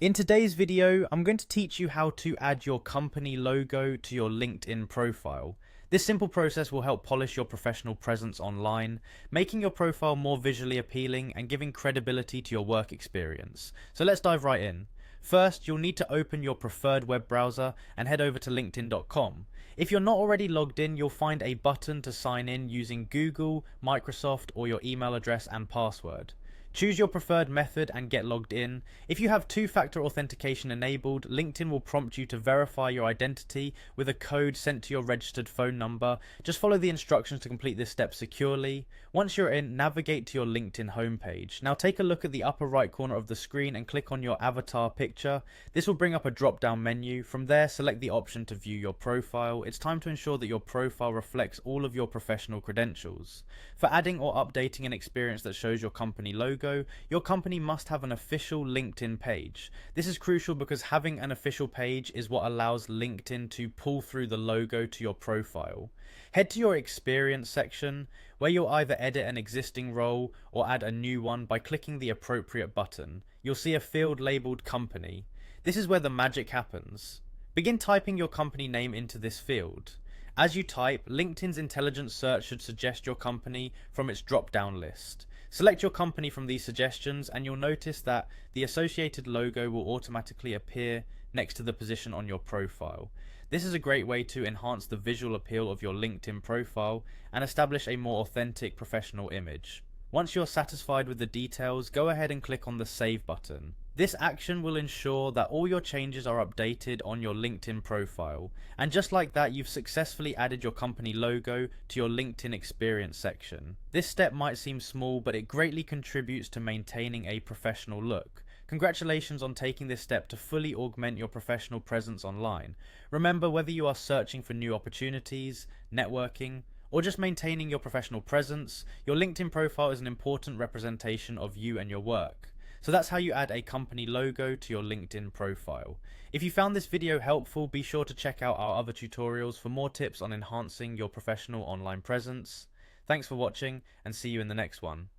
In today's video, I'm going to teach you how to add your company logo to your LinkedIn profile. This simple process will help polish your professional presence online, making your profile more visually appealing and giving credibility to your work experience. So let's dive right in. First, you'll need to open your preferred web browser and head over to linkedin.com. If you're not already logged in, you'll find a button to sign in using Google, Microsoft, or your email address and password. Choose your preferred method and get logged in. If you have two-factor authentication enabled, LinkedIn will prompt you to verify your identity with a code sent to your registered phone number. Just follow the instructions to complete this step securely. Once you're in, navigate to your LinkedIn homepage. Now take a look at the upper right corner of the screen and click on your avatar picture. This will bring up a drop-down menu. From there, select the option to view your profile. It's time to ensure that your profile reflects all of your professional credentials. For adding or updating an experience that shows your company logo, your company must have an official LinkedIn page. This is crucial because having an official page is what allows LinkedIn to pull through the logo to your profile. Head to your experience section, where you'll either edit an existing role or add a new one by clicking the appropriate button. You'll see a field labeled company. This is where the magic happens. Begin typing your company name into this field. As you type, LinkedIn's intelligent search should suggest your company from its drop-down list. Select your company from these suggestions and you'll notice that the associated logo will automatically appear next to the position on your profile. This is a great way to enhance the visual appeal of your LinkedIn profile and establish a more authentic professional image. Once you're satisfied with the details, go ahead and click on the Save button. This action will ensure that all your changes are updated on your LinkedIn profile. And just like that, you've successfully added your company logo to your LinkedIn experience section. This step might seem small, but it greatly contributes to maintaining a professional look. Congratulations on taking this step to fully augment your professional presence online. Remember, whether you are searching for new opportunities, networking, or just maintaining your professional presence, your LinkedIn profile is an important representation of you and your work. So that's how you add a company logo to your LinkedIn profile. If you found this video helpful, be sure to check out our other tutorials for more tips on enhancing your professional online presence. Thanks for watching and see you in the next one.